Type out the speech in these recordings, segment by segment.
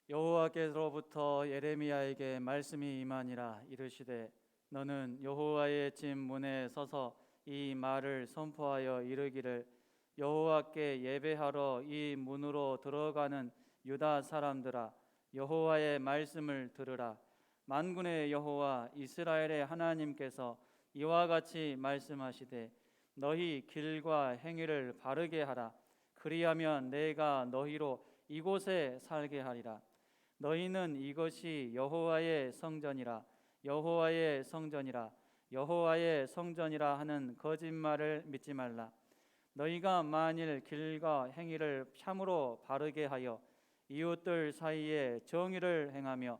여호와께로부터 예레미야에게 말씀이 임하니라. 이르시되 너는 여호와의 집 문에 서서 이 말을 선포하여 이르기를 여호와께 예배하러 이 문으로 들어가는 유다 사람들아, 여호와의 말씀을 들으라. 만군의 여호와 이스라엘의 하나님께서 이와 같이 말씀하시되 너희 길과 행위를 바르게 하라. 그리하면 내가 너희로 이곳에 살게 하리라. 너희는 이것이 여호와의 성전이라, 여호와의 성전이라, 여호와의 성전이라 하는 거짓말을 믿지 말라. 너희가 만일 길과 행위를 참으로 바르게 하여 이웃들 사이에 정의를 행하며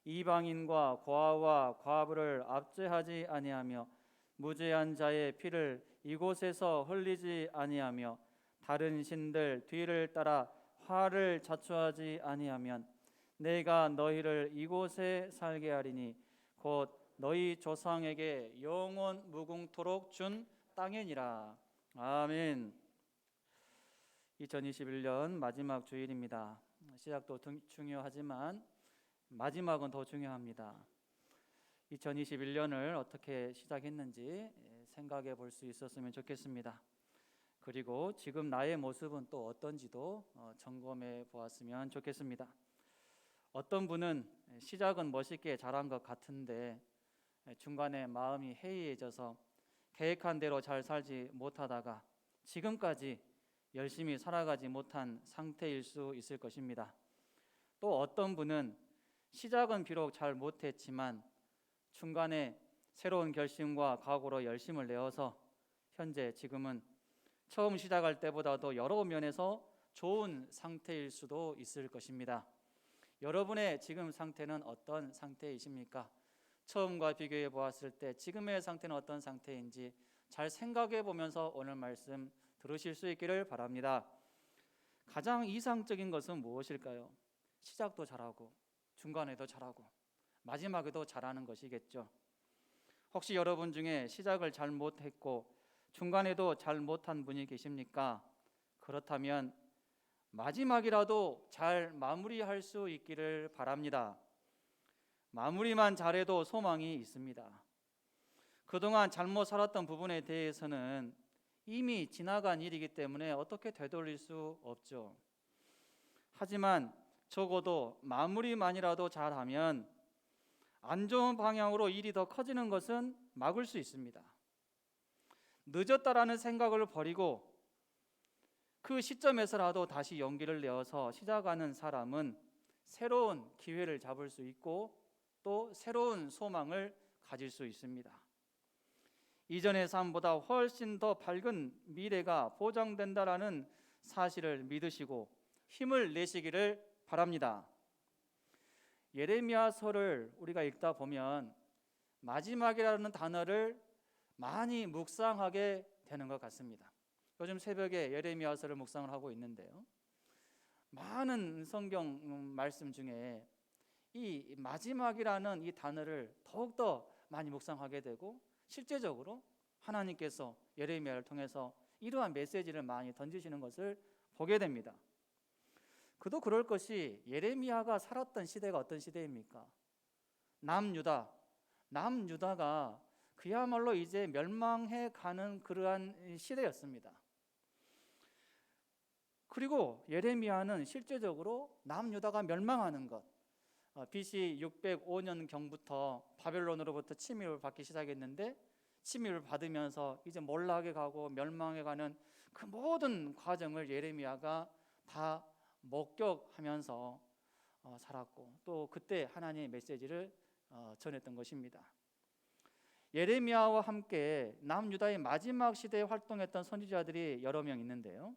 이방인과 고아와 과부를 압제하지 아니하며 무죄한 자의 피를 이곳에서 흘리지 아니하며 다른 신들 뒤를 따라 화를 자초하지 아니하면 내가 너희를 이곳에 살게 하리니 곧 너희 조상에게 영원 무궁토록 준 땅이니라. 아멘. 2021년 마지막 주일입니다. 시작도 중요하지만 마지막은 더 중요합니다. 2021년을 어떻게 시작했는지 생각해 볼 수 있었으면 좋겠습니다. 그리고 지금 나의 모습은 또 어떤지도 점검해 보았으면 좋겠습니다. 어떤 분은 시작은 멋있게 잘한 것 같은데 중간에 마음이 해이해져서 계획한 대로 잘 살지 못하다가 지금까지 열심히 살아가지 못한 상태일 수 있을 것입니다. 또 어떤 분은 시작은 비록 잘 못했지만 중간에 새로운 결심과 각오로 열심을 내어서 현재 지금은 처음 시작할 때보다도 여러 면에서 좋은 상태일 수도 있을 것입니다. 여러분의 지금 상태는 어떤 상태이십니까? 처음과 비교해 보았을 때 지금의 상태는 어떤 상태인지 잘 생각해 보면서 오늘 말씀 들으실 수 있기를 바랍니다. 가장 이상적인 것은 무엇일까요? 시작도 잘하고 중간에도 잘하고 마지막에도 잘하는 것이겠죠. 혹시 여러분 중에 시작을 잘 못했고 중간에도 잘 못한 분이 계십니까? 그렇다면 마지막이라도 잘 마무리할 수 있기를 바랍니다. 마무리만 잘해도 소망이 있습니다. 그동안 잘못 살았던 부분에 대해서는 이미 지나간 일이기 때문에 어떻게 되돌릴 수 없죠. 하지만 적어도 마무리만이라도 잘하면 안 좋은 방향으로 일이 더 커지는 것은 막을 수 있습니다. 늦었다라는 생각을 버리고 그 시점에서라도 다시 용기를 내어서 시작하는 사람은 새로운 기회를 잡을 수 있고 또 새로운 소망을 가질 수 있습니다. 이전의 삶보다 훨씬 더 밝은 미래가 보장된다라는 사실을 믿으시고 힘을 내시기를 바랍니다. 예레미야서를 우리가 읽다 보면 마지막이라는 단어를 많이 묵상하게 되는 것 같습니다. 요즘 새벽에 예레미야서를 묵상을 하고 있는데요, 많은 성경 말씀 중에 이 마지막이라는 이 단어를 더욱더 많이 묵상하게 되고 실제적으로 하나님께서 예레미야를 통해서 이러한 메시지를 많이 던지시는 것을 보게 됩니다. 그도 그럴 것이 예레미야가 살았던 시대가 어떤 시대입니까? 남유다가 그야말로 이제 멸망해 가는 그러한 시대였습니다. 그리고 예레미야는 실제적으로 남유다가 멸망하는 것, BC 605년경부터 바벨론으로부터 침입을 받기 시작했는데 침입을 받으면서 이제 몰락해 가고 멸망해 가는 그 모든 과정을 예레미야가 다 목격하면서 살았고 또 그때 하나님의 메시지를 전했던 것입니다. 예레미야와 함께 남유다의 마지막 시대에 활동했던 선지자들이 여러 명 있는데요,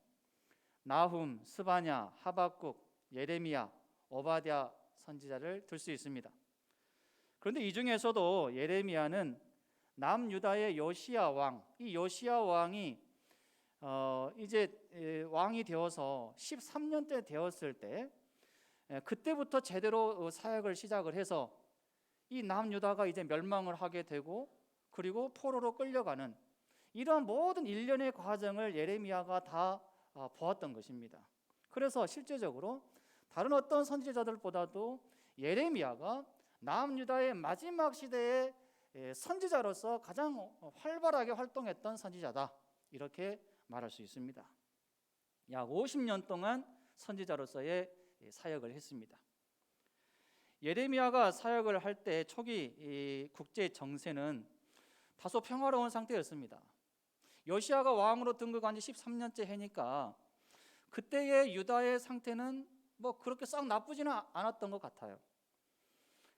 나훔, 스바냐, 하박국, 예레미야, 오바댜 선지자를 들 수 있습니다. 그런데 이 중에서도 예레미야는 남유다의 요시야 왕, 이 요시야 왕이 이제 왕이 되어서 13년째 되었을 때 그때부터 제대로 사역을 시작을 해서 이 남유다가 이제 멸망을 하게 되고 그리고 포로로 끌려가는 이러한 모든 일련의 과정을 예레미야가 다 보았던 것입니다. 그래서 실제적으로 다른 어떤 선지자들보다도 예레미야가 남유다의 마지막 시대의 선지자로서 가장 활발하게 활동했던 선지자다, 이렇게 말할 수 있습니다. 약 50년 동안 선지자로서의 사역을 했습니다. 예레미야가 사역을 할 때 초기 국제 정세는 다소 평화로운 상태였습니다. 요시야가 왕으로 등극한 지 13년째 해니까 그때의 유다의 상태는 뭐 그렇게 썩 나쁘지는 않았던 것 같아요.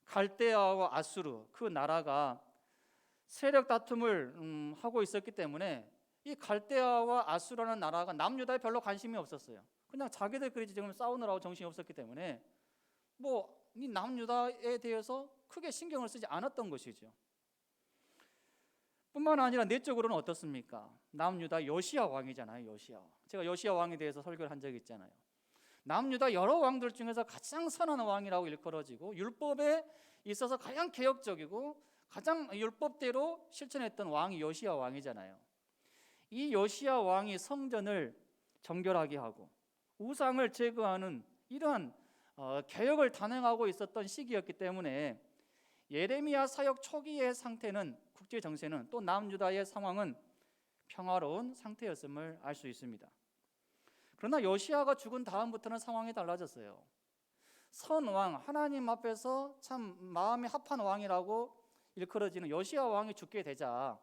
갈대아와 아수르, 그 나라가 세력 다툼을 하고 있었기 때문에 이 갈대아와 아수르라는 나라가 남유다에 별로 관심이 없었어요. 그냥 자기들끼리 지금 싸우느라고 정신이 없었기 때문에 뭐 이 남유다에 대해서 크게 신경을 쓰지 않았던 것이죠. 뿐만 아니라 내적으로는 어떻습니까? 남유다 요시야 왕이잖아요. 요시야. 제가 요시야 왕에 대해서 설교를 한 적이 있잖아요. 남유다 여러 왕들 중에서 가장 선한 왕이라고 일컬어지고 율법에 있어서 가장 개혁적이고 가장 율법대로 실천했던 왕이 요시야 왕이잖아요. 이 요시야 왕이 성전을 정결하게 하고 우상을 제거하는 이러한 개혁을 단행하고 있었던 시기였기 때문에 예레미야 사역 초기의 상태는, 국제 정세는, 또 남유다의 상황은 평화로운 상태였음을 알 수 있습니다. 그러나 요시야가 죽은 다음부터는 상황이 달라졌어요. 선왕, 하나님 앞에서 참 마음이 합한 왕이라고 일컬어지는 요시야 왕이 죽게 되자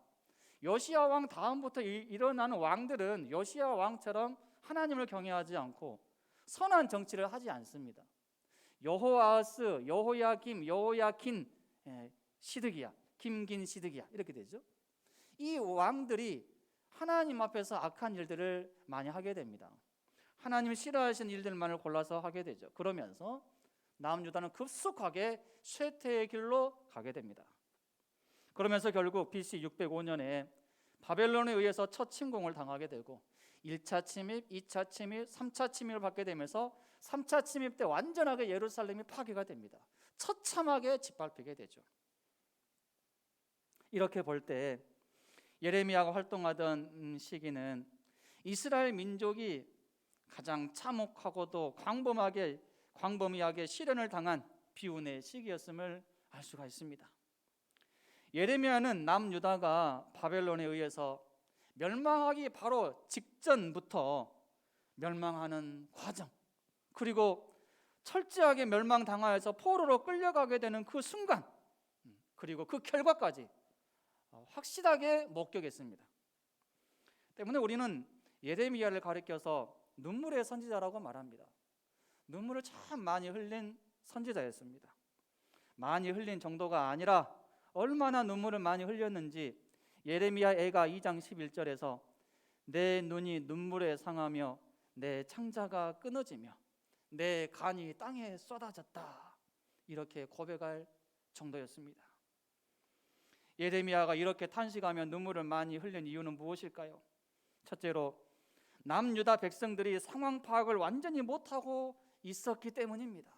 요시야 왕 다음부터 일어나는 왕들은 요시야 왕처럼 하나님을 경외하지 않고 선한 정치를 하지 않습니다. 여호아스, 여호야김, 여호야킨, 시드기야, 김긴 시드기야, 이렇게 되죠. 이 왕들이 하나님 앞에서 악한 일들을 많이 하게 됩니다. 하나님이 싫어하시는 일들만을 골라서 하게 되죠. 그러면서 남유다는 급속하게 쇠퇴의 길로 가게 됩니다. 그러면서 결국 BC 605년에 바벨론에 의해서 첫 침공을 당하게 되고 1차 침입, 2차 침입, 3차 침입을 받게 되면서 3차 침입 때 완전하게 예루살렘이 파괴가 됩니다. 처참하게 짓밟히게 되죠. 이렇게 볼 때 예레미야가 활동하던 시기는 이스라엘 민족이 가장 참혹하고도 광범위하게 시련을 당한 비운의 시기였음을 알 수가 있습니다. 예레미야는 남유다가 바벨론에 의해서 멸망하기 바로 직전부터 멸망하는 과정, 그리고 철저하게 멸망당하여서 포로로 끌려가게 되는 그 순간, 그리고 그 결과까지 확실하게 목격했습니다. 때문에 우리는 예레미야를 가리켜서 눈물의 선지자라고 말합니다. 눈물을 참 많이 흘린 선지자였습니다. 많이 흘린 정도가 아니라 얼마나 눈물을 많이 흘렸는지 예레미야 애가 2장 11절에서 내 눈이 눈물에 상하며 내 창자가 끊어지며 내 간이 땅에 쏟아졌다, 이렇게 고백할 정도였습니다. 예레미야가 이렇게 탄식하며 눈물을 많이 흘린 이유는 무엇일까요? 첫째로 남유다 백성들이 상황 파악을 완전히 못하고 있었기 때문입니다.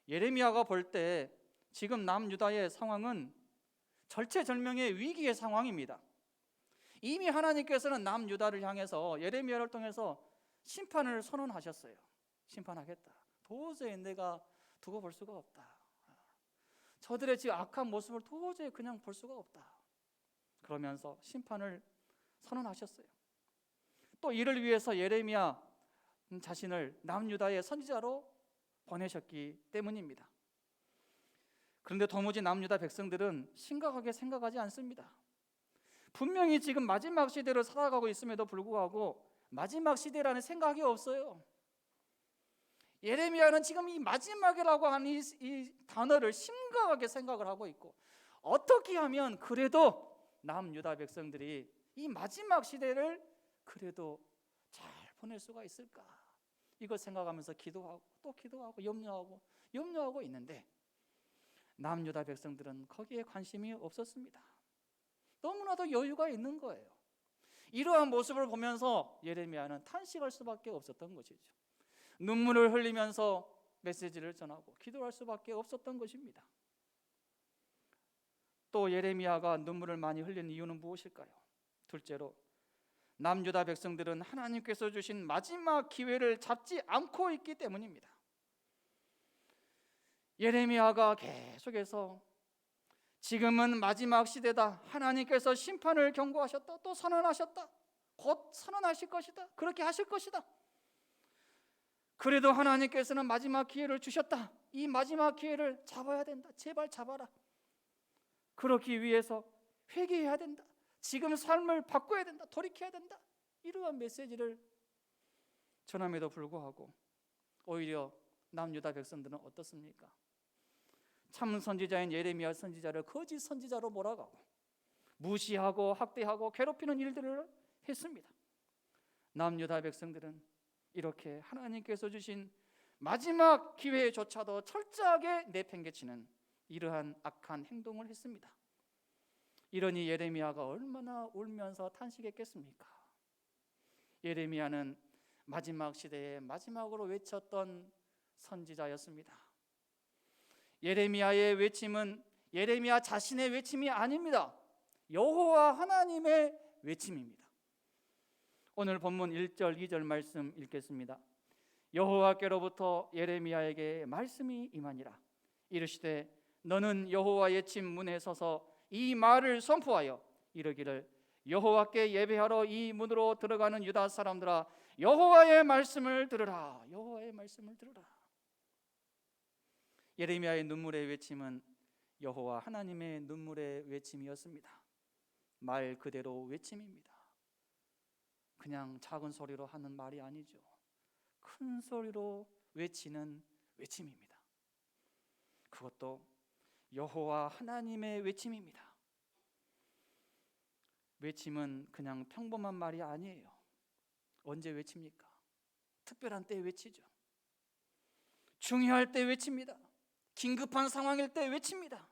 예레미야가 볼 때 지금 남유다의 상황은 절체절명의 위기의 상황입니다. 이미 하나님께서는 남유다를 향해서 예레미야를 통해서 심판을 선언하셨어요. 심판하겠다. 도저히 내가 두고 볼 수가 없다. 저들의 지금 악한 모습을 도저히 그냥 볼 수가 없다. 그러면서 심판을 선언하셨어요. 또 이를 위해서 예레미야 자신을 남유다의 선지자로 보내셨기 때문입니다. 그런데 도무지 남유다 백성들은 심각하게 생각하지 않습니다. 분명히 지금 마지막 시대를 살아가고 있음에도 불구하고 마지막 시대라는 생각이 없어요. 예레미야는 지금 이 마지막이라고 하는 이 단어를 심각하게 생각을 하고 있고, 어떻게 하면 그래도 남유다 백성들이 이 마지막 시대를 그래도 잘 보낼 수가 있을까, 이걸 생각하면서 기도하고 또 기도하고 염려하고 있는데 남유다 백성들은 거기에 관심이 없었습니다. 너무나도 여유가 있는 거예요. 이러한 모습을 보면서 예레미야는 탄식할 수밖에 없었던 것이죠. 눈물을 흘리면서 메시지를 전하고 기도할 수밖에 없었던 것입니다. 또 예레미야가 눈물을 많이 흘린 이유는 무엇일까요? 둘째로 남유다 백성들은 하나님께서 주신 마지막 기회를 잡지 않고 있기 때문입니다. 예레미야가 계속해서 지금은 마지막 시대다, 하나님께서 심판을 경고하셨다, 또 선언하셨다, 곧 선언하실 것이다, 그렇게 하실 것이다, 그래도 하나님께서는 마지막 기회를 주셨다, 이 마지막 기회를 잡아야 된다, 제발 잡아라, 그렇기 위해서 회개해야 된다, 지금 삶을 바꿔야 된다, 돌이켜야 된다, 이러한 메시지를 전함에도 불구하고 오히려 남유다 백성들은 어떻습니까? 참 선지자인 예레미야 선지자를 거짓 선지자로 몰아가고 무시하고 학대하고 괴롭히는 일들을 했습니다. 남유다 백성들은 이렇게 하나님께서 주신 마지막 기회조차도 철저하게 내팽개치는 이러한 악한 행동을 했습니다. 이러니 예레미야가 얼마나 울면서 탄식했겠습니까? 예레미야는 마지막 시대에 마지막으로 외쳤던 선지자였습니다. 예레미야의 외침은 예레미야 자신의 외침이 아닙니다. 여호와 하나님의 외침입니다. 오늘 본문 1절 2절 말씀 읽겠습니다. 여호와께로부터 예레미야에게 말씀이 임하니라. 이르시되 너는 여호와의 집 문에 서서 이 말을 선포하여 이르기를 여호와께 예배하러 이 문으로 들어가는 유다 사람들아, 여호와의 말씀을 들으라. 여호와의 말씀을 들으라. 예레미야의 눈물의 외침은 여호와 하나님의 눈물의 외침이었습니다. 말 그대로 외침입니다. 그냥 작은 소리로 하는 말이 아니죠. 큰 소리로 외치는 외침입니다. 그것도 여호와 하나님의 외침입니다. 외침은 그냥 평범한 말이 아니에요. 언제 외칩니까? 특별한 때 외치죠. 중요할 때 외칩니다. 긴급한 상황일 때 외칩니다.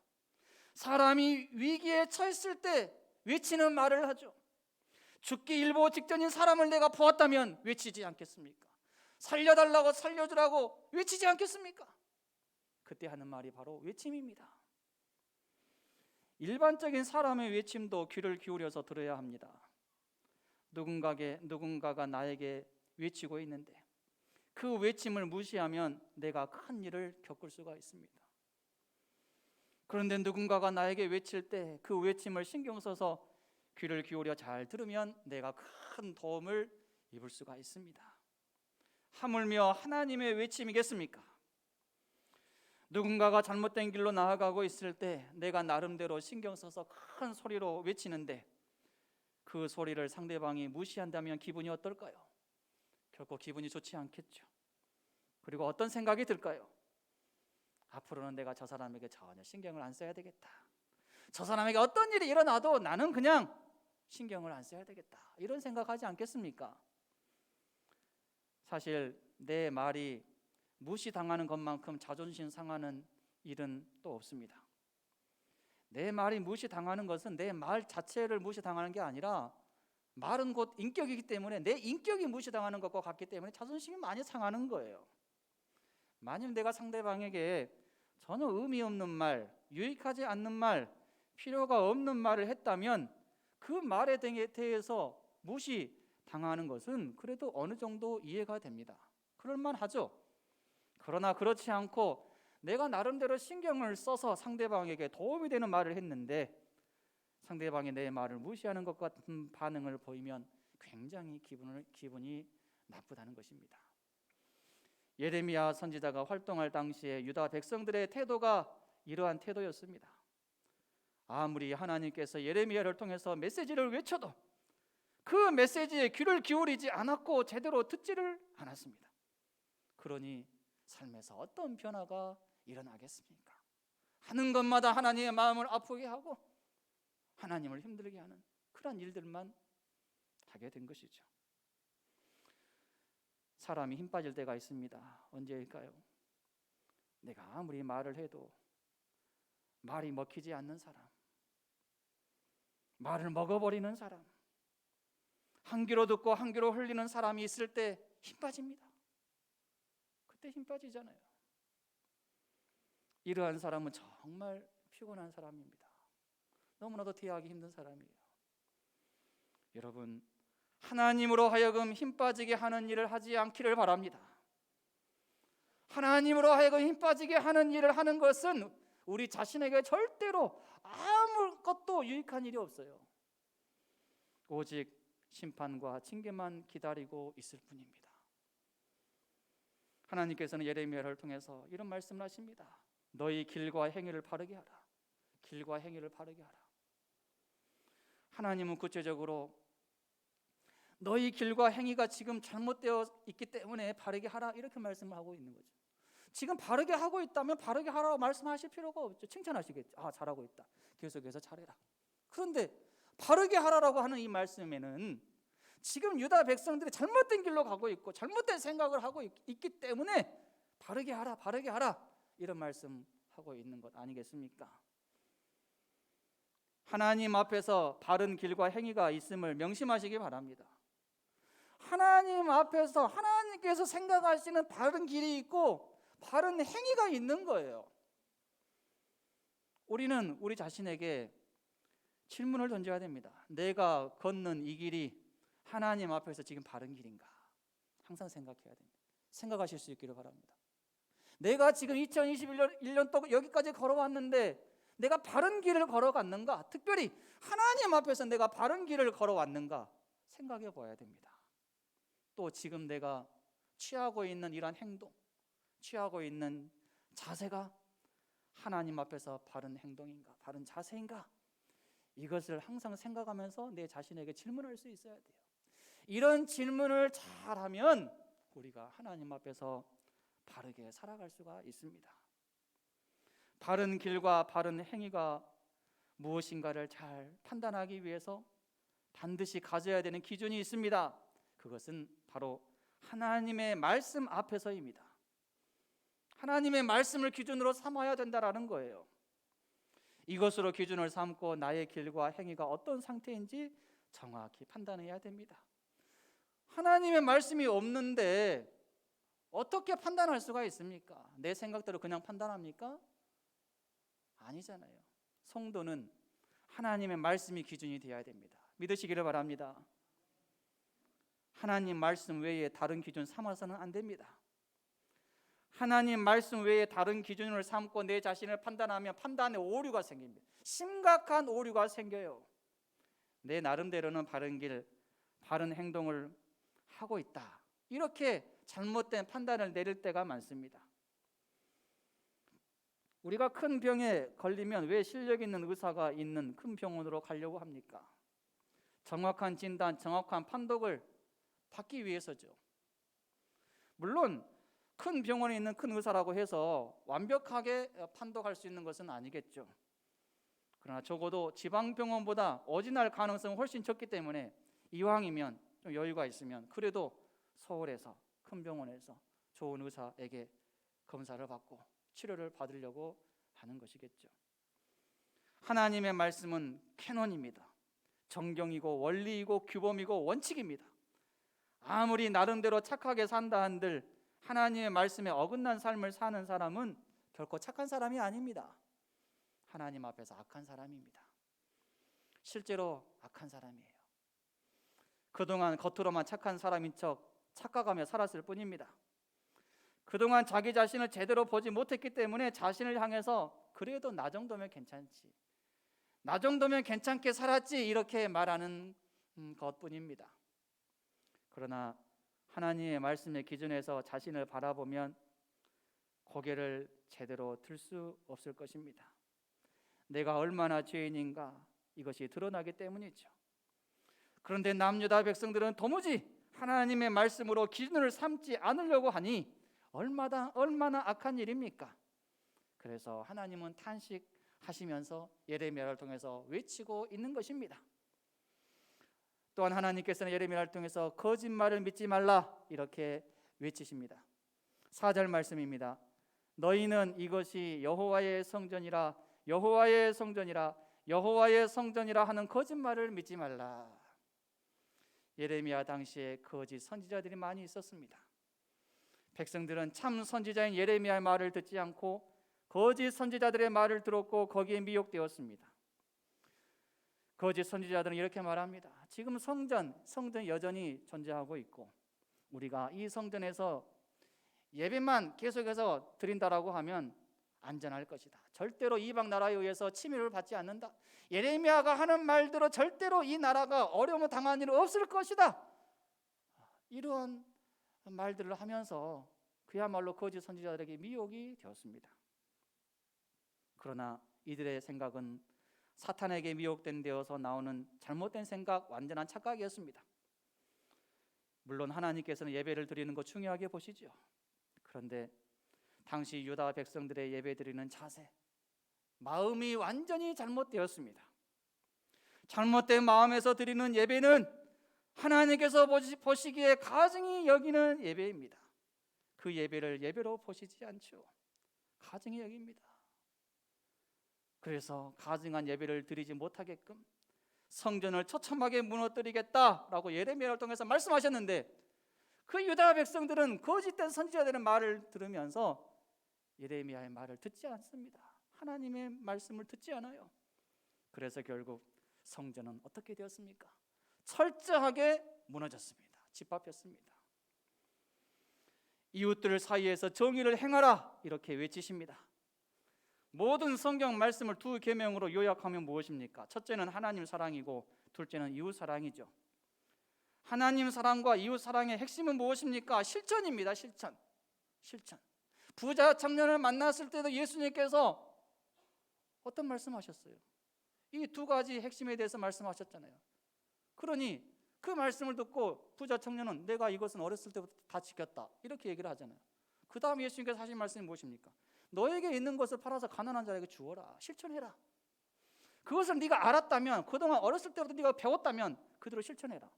사람이 위기에 처했을 때 외치는 말을 하죠. 죽기 일보 직전인 사람을 내가 보았다면 외치지 않겠습니까? 살려달라고 살려주라고 외치지 않겠습니까? 그때 하는 말이 바로 외침입니다. 일반적인 사람의 외침도 귀를 기울여서 들어야 합니다. 누군가가 나에게 외치고 있는데 그 외침을 무시하면 내가 큰 일을 겪을 수가 있습니다. 그런데 누군가가 나에게 외칠 때 그 외침을 신경 써서 귀를 기울여 잘 들으면 내가 큰 도움을 입을 수가 있습니다. 하물며 하나님의 외침이겠습니까? 누군가가 잘못된 길로 나아가고 있을 때 내가 나름대로 신경 써서 큰 소리로 외치는데 그 소리를 상대방이 무시한다면 기분이 어떨까요? 결코 기분이 좋지 않겠죠. 그리고 어떤 생각이 들까요? 앞으로는 내가 저 사람에게 전혀 신경을 안 써야 되겠다. 저 사람에게 어떤 일이 일어나도 나는 그냥 신경을 안 써야 되겠다. 이런 생각하지 않겠습니까? 사실 내 말이 무시당하는 것만큼 자존심 상하는 일은 또 없습니다. 내 말이 무시당하는 것은 내 말 자체를 무시당하는 게 아니라 말은 곧 인격이기 때문에 내 인격이 무시당하는 것과 같기 때문에 자존심이 많이 상하는 거예요. 만일 내가 상대방에게 전혀 의미 없는 말, 유익하지 않는 말, 필요가 없는 말을 했다면 그 말에 대해서 무시당하는 것은 그래도 어느 정도 이해가 됩니다. 그럴만하죠. 그러나 그렇지 않고 내가 나름대로 신경을 써서 상대방에게 도움이 되는 말을 했는데 상대방이 내 말을 무시하는 것 같은 반응을 보이면 굉장히 기분이 나쁘다는 것입니다. 예레미야 선지자가 활동할 당시에 유다 백성들의 태도가 이러한 태도였습니다. 아무리 하나님께서 예레미야를 통해서 메시지를 외쳐도 그 메시지에 귀를 기울이지 않았고 제대로 듣지를 않았습니다. 그러니 삶에서 어떤 변화가 일어나겠습니까? 하는 것마다 하나님의 마음을 아프게 하고 하나님을 힘들게 하는 그런 일들만 하게 된 것이죠. 사람이 힘 빠질 때가 있습니다. 언제일까요? 내가 아무리 말을 해도 말이 먹히지 않는 사람, 말을 먹어버리는 사람, 한 귀로 듣고 한 귀로 흘리는 사람이 있을 때 힘 빠집니다. 그때 힘 빠지잖아요. 이러한 사람은 정말 피곤한 사람입니다. 너무나도 대하기 힘든 사람이에요. 여러분, 하나님으로 하여금 힘 빠지게 하는 일을 하지 않기를 바랍니다. 하나님으로 하여금 힘 빠지게 하는 일을 하는 것은 우리 자신에게 절대로 아무것도 유익한 일이 없어요. 오직 심판과 징계만 기다리고 있을 뿐입니다. 하나님께서는 예레미야를 통해서 이런 말씀을 하십니다. 너희 길과 행위를 바르게 하라. 길과 행위를 바르게 하라. 하나님은 구체적으로 너희 길과 행위가 지금 잘못되어 있기 때문에 바르게 하라 이렇게 말씀을 하고 있는 거죠. 지금 바르게 하고 있다면 바르게 하라고 말씀하실 필요가 없죠. 칭찬하시겠죠. 아, 잘하고 있다. 계속해서 잘해라. 그런데 바르게 하라라고 하는 이 말씀에는 지금 유다 백성들이 잘못된 길로 가고 있고 잘못된 생각을 하고 있기 때문에 바르게 하라, 바르게 하라 이런 말씀하고 있는 것 아니겠습니까? 하나님 앞에서 바른 길과 행위가 있음을 명심하시기 바랍니다. 하나님 앞에서 하나님께서 생각하시는 바른 길이 있고 바른 행위가 있는 거예요. 우리는 우리 자신에게 질문을 던져야 됩니다. 내가 걷는 이 길이 하나님 앞에서 지금 바른 길인가? 항상 생각해야 됩니다. 생각하실 수 있기를 바랍니다. 내가 지금 2021년 또 여기까지 걸어왔는데 내가 바른 길을 걸어갔는가? 특별히 하나님 앞에서 내가 바른 길을 걸어왔는가? 생각해 봐야 됩니다. 또 지금 내가 취하고 있는 이러한 행동, 취하고 있는 자세가 하나님 앞에서 바른 행동인가? 바른 자세인가? 이것을 항상 생각하면서 내 자신에게 질문할 수 있어야 돼요. 이런 질문을 잘하면 우리가 하나님 앞에서 바르게 살아갈 수가 있습니다. 바른 길과 바른 행위가 무엇인가를 잘 판단하기 위해서 반드시 가져야 되는 기준이 있습니다. 그것은 바로 하나님의 말씀 앞에서입니다. 하나님의 말씀을 기준으로 삼아야 된다라는 거예요. 이것으로 기준을 삼고 나의 길과 행위가 어떤 상태인지 정확히 판단해야 됩니다. 하나님의 말씀이 없는데 어떻게 판단할 수가 있습니까? 내 생각대로 그냥 판단합니까? 아니잖아요. 성도는 하나님의 말씀이 기준이 되어야 됩니다. 믿으시기를 바랍니다. 하나님 말씀 외에 다른 기준 삼아서는 안 됩니다. 하나님 말씀 외에 다른 기준을 삼고 내 자신을 판단하면 판단에 오류가 생깁니다. 심각한 오류가 생겨요. 내 나름대로는 바른 길, 바른 행동을 하고 있다. 이렇게 잘못된 판단을 내릴 때가 많습니다. 우리가 큰 병에 걸리면 왜 실력 있는 의사가 있는 큰 병원으로 가려고 합니까? 정확한 진단, 정확한 판독을 받기 위해서죠. 물론 큰 병원에 있는 큰 의사라고 해서 완벽하게 판독할 수 있는 것은 아니겠죠. 그러나 적어도 지방병원보다 어진할 가능성은 훨씬 적기 때문에 이왕이면 좀 여유가 있으면 그래도 서울에서 큰 병원에서 좋은 의사에게 검사를 받고 치료를 받으려고 하는 것이겠죠. 하나님의 말씀은 캐논입니다. 정경이고 원리이고 규범이고 원칙입니다. 아무리 나름대로 착하게 산다 한들 하나님의 말씀에 어긋난 삶을 사는 사람은 결코 착한 사람이 아닙니다. 하나님 앞에서 악한 사람입니다. 실제로 악한 사람이에요. 그동안 겉으로만 착한 사람인 척 착각하며 살았을 뿐입니다. 그동안 자기 자신을 제대로 보지 못했기 때문에 자신을 향해서 그래도 나 정도면 괜찮지, 나 정도면 괜찮게 살았지 이렇게 말하는 것뿐입니다. 그러나 하나님의 말씀의 기준에서 자신을 바라보면 고개를 제대로 들 수 없을 것입니다. 내가 얼마나 죄인인가 이것이 드러나기 때문이죠. 그런데 남유다 백성들은 도무지 하나님의 말씀으로 기준을 삼지 않으려고 하니 얼마나 악한 일입니까? 그래서 하나님은 탄식하시면서 예레미야를 통해서 외치고 있는 것입니다. 또한 하나님께서는 예레미야를 통해서 거짓말을 믿지 말라 이렇게 외치십니다. 4절 말씀입니다. 너희는 이것이 여호와의 성전이라 여호와의 성전이라 여호와의 성전이라 하는 거짓말을 믿지 말라. 예레미야 당시에 거짓 선지자들이 많이 있었습니다. 백성들은 참 선지자인 예레미야의 말을 듣지 않고 거짓 선지자들의 말을 들었고 거기에 미혹되었습니다. 거짓 선지자들은 이렇게 말합니다. 지금 성전 여전히 존재하고 있고 우리가 이 성전에서 예배만 계속해서 드린다라고 하면 안전할 것이다. 절대로 이방 나라에 의해서 침입을 받지 않는다. 예레미야가 하는 말대로 절대로 이 나라가 어려움을 당한 일은 없을 것이다. 이러한 말들을 하면서 그야말로 거짓 선지자들에게 미혹이 되었습니다. 그러나 이들의 생각은 사탄에게 미혹된 데어서 나오는 잘못된 생각, 완전한 착각이었습니다. 물론 하나님께서는 예배를 드리는 것 중요하게 보시죠. 그런데 당시 유다 백성들의 예배 드리는 자세, 마음이 완전히 잘못되었습니다. 잘못된 마음에서 드리는 예배는 하나님께서 보시기에 가증히 여기는 예배입니다. 그 예배를 예배로 보시지 않죠. 가증히 여깁니다. 그래서 가증한 예배를 드리지 못하게끔 성전을 처참하게 무너뜨리겠다라고 예레미야를 통해서 말씀하셨는데, 그 유다 백성들은 거짓된 선지자들의 말을 들으면서 예레미야의 말을 듣지 않습니다. 하나님의 말씀을 듣지 않아요. 그래서 결국 성전은 어떻게 되었습니까? 철저하게 무너졌습니다. 짓밟혔습니다. 이웃들 사이에서 정의를 행하라 이렇게 외치십니다. 모든 성경 말씀을 두 계명으로 요약하면 무엇입니까? 첫째는 하나님 사랑이고 둘째는 이웃 사랑이죠. 하나님 사랑과 이웃 사랑의 핵심은 무엇입니까? 실천입니다. 실천. 부자 청년을 만났을 때도 예수님께서 어떤 말씀하셨어요? 이 두 가지 핵심에 대해서 말씀하셨잖아요. 그러니 그 말씀을 듣고 부자 청년은 내가 이것은 어렸을 때부터 다 지켰다 이렇게 얘기를 하잖아요. 그 다음 예수님께서 하신 말씀이 무엇입니까? 너에게 있는 것을 팔아서 가난한 자에게 주어라. 실천해라. 그것을 네가 알았다면, 그동안 어렸을 때부터 네가 배웠다면 그대로 실천해라.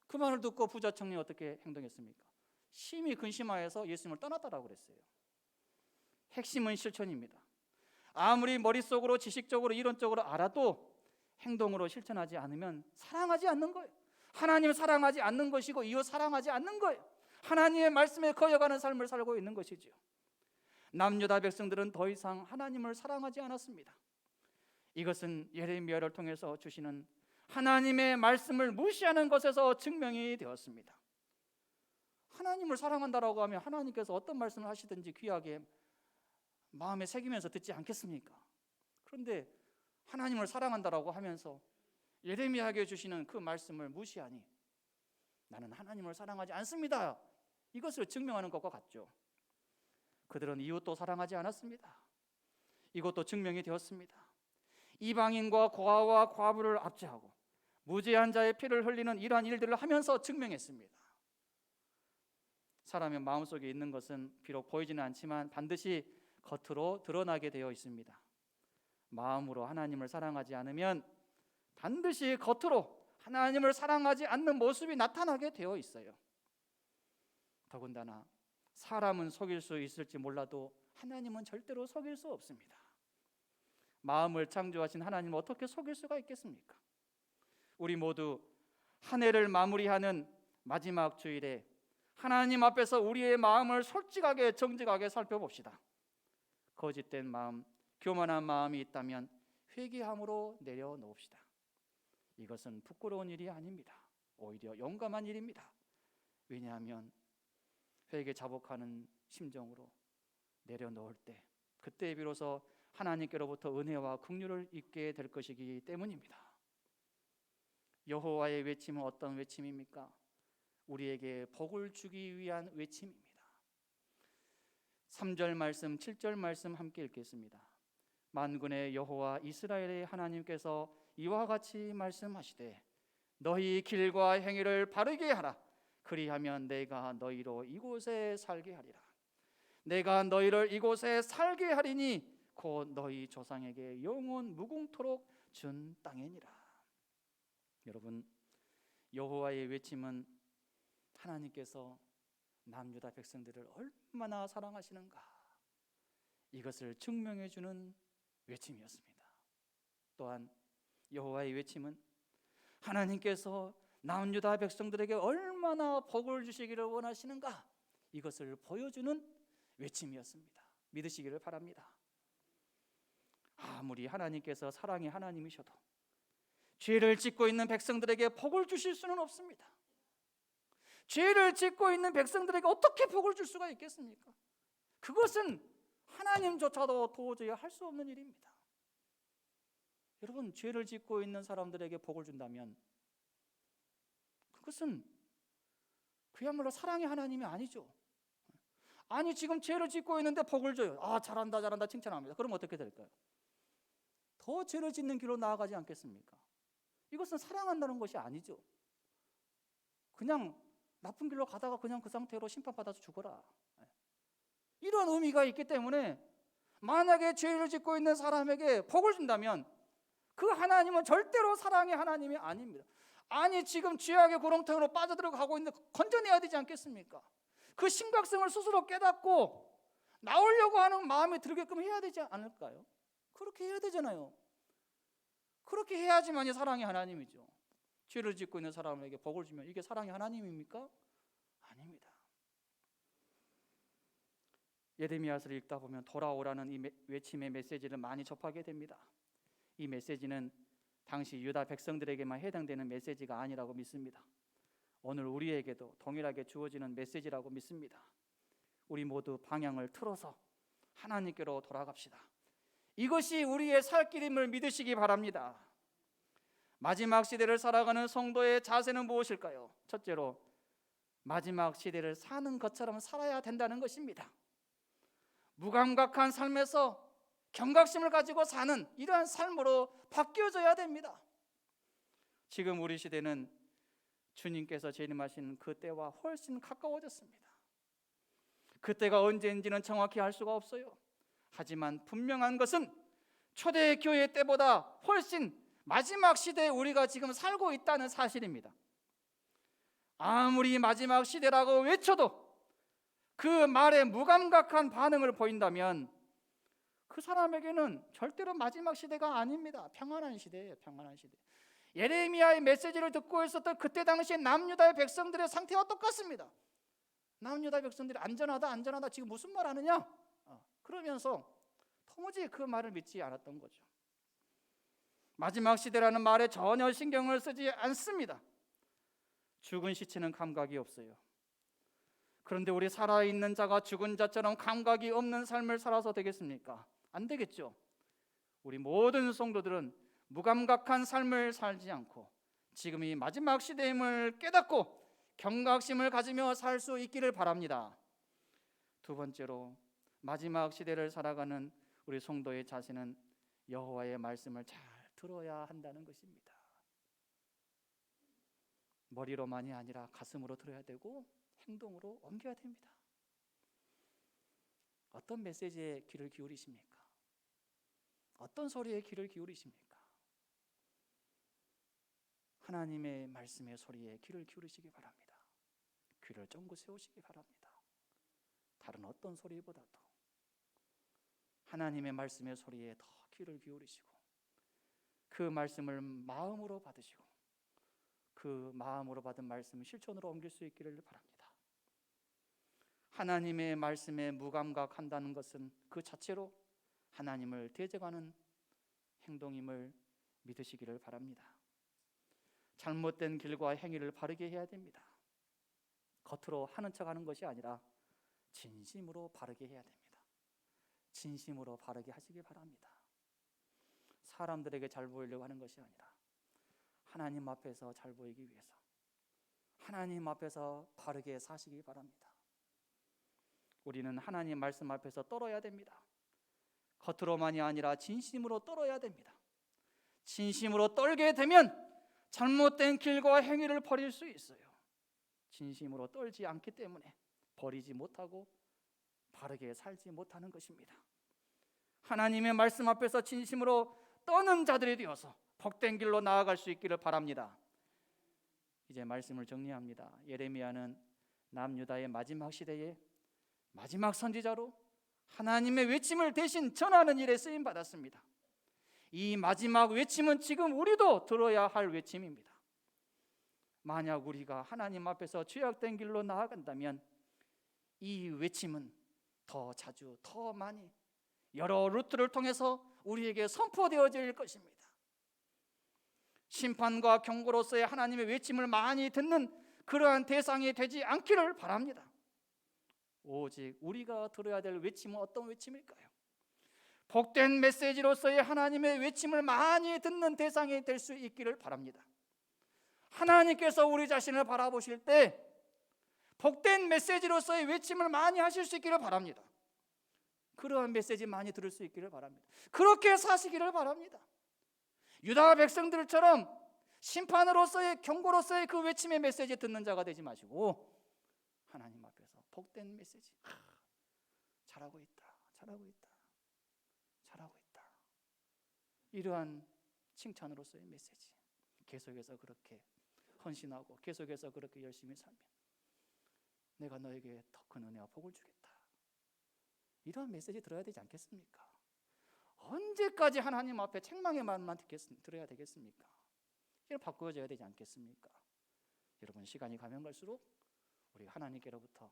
그 말을 듣고 부자 청년이 어떻게 행동했습니까? 심히 근심하여서 예수님을 떠났다라고 그랬어요. 핵심은 실천입니다. 아무리 머릿속으로 지식적으로 이론적으로 알아도 행동으로 실천하지 않으면 사랑하지 않는 거예요. 하나님 사랑하지 않는 것이고 이웃 사랑하지 않는 거예요. 하나님의 말씀에 거여가는 삶을 살고 있는 것이지요. 남유다 백성들은 더 이상 하나님을 사랑하지 않았습니다. 이것은 예레미야를 통해서 주시는 하나님의 말씀을 무시하는 것에서 증명이 되었습니다. 하나님을 사랑한다라고 하면 하나님께서 어떤 말씀을 하시든지 귀하게 마음에 새기면서 듣지 않겠습니까? 그런데 하나님을 사랑한다라고 하면서 예레미야에게 주시는 그 말씀을 무시하니 나는 하나님을 사랑하지 않습니다. 이것을 증명하는 것과 같죠. 그들은 이웃도 사랑하지 않았습니다. 이것도 증명이 되었습니다. 이방인과 고아와 과부를 압제하고 무죄한 자의 피를 흘리는 이러한 일들을 하면서 증명했습니다. 사람의 마음속에 있는 것은 비록 보이지는 않지만 반드시 겉으로 드러나게 되어 있습니다. 마음으로 하나님을 사랑하지 않으면 반드시 겉으로 하나님을 사랑하지 않는 모습이 나타나게 되어 있어요. 더군다나 사람은 속일 수 있을지 몰라도 하나님은 절대로 속일 수 없습니다. 마음을 창조하신 하나님을 어떻게 속일 수가 있겠습니까? 우리 모두 한 해를 마무리하는 마지막 주일에 하나님 앞에서 우리의 마음을 솔직하게 정직하게 살펴봅시다. 거짓된 마음, 교만한 마음이 있다면 회개함으로 내려놓읍시다. 이것은 부끄러운 일이 아닙니다. 오히려 용감한 일입니다. 왜냐하면 회개 자복하는 심정으로 내려놓을 때 그때 비로소 하나님께로부터 은혜와 긍휼을 입게 될 것이기 때문입니다. 여호와의 외침은 어떤 외침입니까? 우리에게 복을 주기 위한 외침입니다. 3절 말씀, 7절 말씀 함께 읽겠습니다. 만군의 여호와 이스라엘의 하나님께서 이와 같이 말씀하시되 너희 길과 행위를 바르게 하라. 그리하면 내가 너희로 이곳에 살게 하리라. 내가 너희를 이곳에 살게 하리니 곧 너희 조상에게 영원 무궁토록 준 땅이니라. 여러분, 여호와의 외침은 하나님께서 남유다 백성들을 얼마나 사랑하시는가, 이것을 증명해 주는 외침이었습니다. 또한 여호와의 외침은 하나님께서 남유다 백성들에게 얼마나 복을 주시기를 원하시는가, 이것을 보여주는 외침이었습니다. 믿으시기를 바랍니다. 아무리 하나님께서 사랑의 하나님이셔도 죄를 짓고 있는 백성들에게 복을 주실 수는 없습니다. 죄를 짓고 있는 백성들에게 어떻게 복을 줄 수가 있겠습니까? 그것은 하나님조차도 도저히 할 수 없는 일입니다. 여러분, 죄를 짓고 있는 사람들에게 복을 준다면 그것은 그야말로 사랑의 하나님이 아니죠. 아니, 지금 죄를 짓고 있는데 복을 줘요. 잘한다 잘한다 칭찬합니다. 그럼 어떻게 될까요? 더 죄를 짓는 길로 나아가지 않겠습니까? 이것은 사랑한다는 것이 아니죠. 그냥 나쁜 길로 가다가 그냥 그 상태로 심판받아서 죽어라, 이런 의미가 있기 때문에 만약에 죄를 짓고 있는 사람에게 복을 준다면 그 하나님은 절대로 사랑의 하나님이 아닙니다. 아니, 지금 죄악의 구렁텅이로 빠져들어가고 있는데 건져내야 되지 않겠습니까? 그 심각성을 스스로 깨닫고 나오려고 하는 마음이 들게끔 해야 되지 않을까요? 그렇게 해야 되잖아요. 그렇게 해야지만이 사랑의 하나님이죠. 죄를 짓고 있는 사람에게 복을 주면 이게 사랑의 하나님입니까? 아닙니다. 예레미야서를 읽다 보면 돌아오라는 이 외침의 메시지를 많이 접하게 됩니다. 이 메시지는 당시 유다 백성들에게만 해당되는 메시지가 아니라고 믿습니다. 오늘 우리에게도 동일하게 주어지는 메시지라고 믿습니다. 우리 모두 방향을 틀어서 하나님께로 돌아갑시다. 이것이 우리의 살 길임을 믿으시기 바랍니다. 마지막 시대를 살아가는 성도의 자세는 무엇일까요? 첫째로, 마지막 시대를 사는 것처럼 살아야 된다는 것입니다. 무감각한 삶에서 경각심을 가지고 사는 이러한 삶으로 바뀌어져야 됩니다. 지금 우리 시대는 주님께서 재림하신 그 때와 훨씬 가까워졌습니다. 그때가 언제인지는 정확히 알 수가 없어요. 하지만 분명한 것은 초대교회 때보다 훨씬 마지막 시대에 우리가 지금 살고 있다는 사실입니다. 아무리 마지막 시대라고 외쳐도 그 말에 무감각한 반응을 보인다면 그 사람에게는 절대로 마지막 시대가 아닙니다. 평안한 시대예요. 평안한 시대. 예레미야의 메시지를 듣고 있었던 그때 당시에 남유다의 백성들의 상태와 똑같습니다. 남유다 백성들이 안전하다 지금 무슨 말 하느냐? 그러면서 도무지 그 말을 믿지 않았던 거죠. 마지막 시대라는 말에 전혀 신경을 쓰지 않습니다. 죽은 시체는 감각이 없어요. 그런데 우리 살아있는 자가 죽은 자처럼 감각이 없는 삶을 살아서 되겠습니까? 안 되겠죠. 우리 모든 성도들은 무감각한 삶을 살지 않고 지금 이 마지막 시대임을 깨닫고 경각심을 가지며 살 수 있기를 바랍니다. 두 번째로, 마지막 시대를 살아가는 우리 성도의 자세는 여호와의 말씀을 잘 들어야 한다는 것입니다. 머리로만이 아니라 가슴으로 들어야 되고 행동으로 옮겨야 됩니다. 어떤 메시지에 귀를 기울이십니까? 어떤 소리에 귀를 기울이십니까? 하나님의 말씀의 소리에 귀를 기울이시기 바랍니다. 귀를 쫑긋 세우시기 바랍니다. 다른 어떤 소리보다도 하나님의 말씀의 소리에 더 귀를 기울이시고 그 말씀을 마음으로 받으시고 그 마음으로 받은 말씀을 실천으로 옮길 수 있기를 바랍니다. 하나님의 말씀에 무감각한다는 것은 그 자체로 하나님을 대적하는 행동임을 믿으시기를 바랍니다. 잘못된 길과 행위를 바르게 해야 됩니다. 겉으로 하는 척하는 것이 아니라 진심으로 바르게 해야 됩니다. 진심으로 바르게 하시기 바랍니다. 사람들에게 잘 보이려고 하는 것이 아니라 하나님 앞에서 잘 보이기 위해서 하나님 앞에서 바르게 사시기 바랍니다. 우리는 하나님 말씀 앞에서 떨어야 됩니다. 겉으로만이 아니라 진심으로 떨어야 됩니다. 진심으로 떨게 되면 잘못된 길과 행위를 버릴 수 있어요. 진심으로 떨지 않기 때문에 버리지 못하고 바르게 살지 못하는 것입니다. 하나님의 말씀 앞에서 진심으로 떠는 자들이 되어서 복된 길로 나아갈 수 있기를 바랍니다. 이제 말씀을 정리합니다. 예레미야는 남유다의 마지막 시대에 마지막 선지자로 하나님의 외침을 대신 전하는 일에 쓰임 받았습니다. 이 마지막 외침은 지금 우리도 들어야 할 외침입니다. 만약 우리가 하나님 앞에서 죄악된 길로 나아간다면 이 외침은 더 자주, 더 많이 여러 루트를 통해서 우리에게 선포되어질 것입니다. 심판과 경고로서의 하나님의 외침을 많이 듣는 그러한 대상이 되지 않기를 바랍니다. 오직 우리가 들어야 될 외침은 어떤 외침일까요? 복된 메시지로서의 하나님의 외침을 많이 듣는 대상이 될 수 있기를 바랍니다. 하나님께서 우리 자신을 바라보실 때 복된 메시지로서의 외침을 많이 하실 수 있기를 바랍니다. 그러한 메시지 많이 들을 수 있기를 바랍니다. 그렇게 사시기를 바랍니다. 유다 백성들처럼 심판으로서의 경고로서의 그 외침의 메시지 듣는 자가 되지 마시고 하나님 앞에서 복된 메시지, 잘하고 있다, 잘하고 있다, 잘하고 있다, 이러한 칭찬으로서의 메시지 계속해서 그렇게 헌신하고 계속해서 그렇게 열심히 살면 내가 너에게 더 큰 은혜와 복을 주겠다, 이러한 메시지 들어야 되지 않겠습니까? 언제까지 하나님 앞에 책망의 말만 들어야 되겠습니까? 이걸 바꾸어져야 되지 않겠습니까? 여러분, 시간이 가면 갈수록 우리 하나님께로부터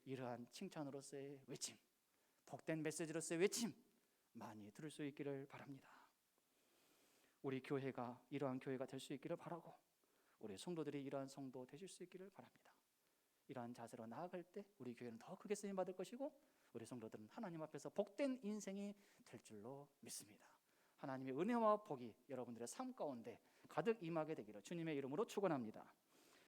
이러한 칭찬으로서의 외침, 복된 메시지로서의 외침 많이 들을 수 있기를 바랍니다. 우리 교회가 이러한 교회가 될 수 있기를 바라고 우리 성도들이 이러한 성도 되실 수 있기를 바랍니다. 이러한 자세로 나아갈 때 우리 교회는 더 크게 쓰임 받을 것이고 우리 성도들은 하나님 앞에서 복된 인생이 될 줄로 믿습니다. 하나님의 은혜와 복이 여러분들의 삶 가운데 가득 임하게 되기를 주님의 이름으로 축원합니다.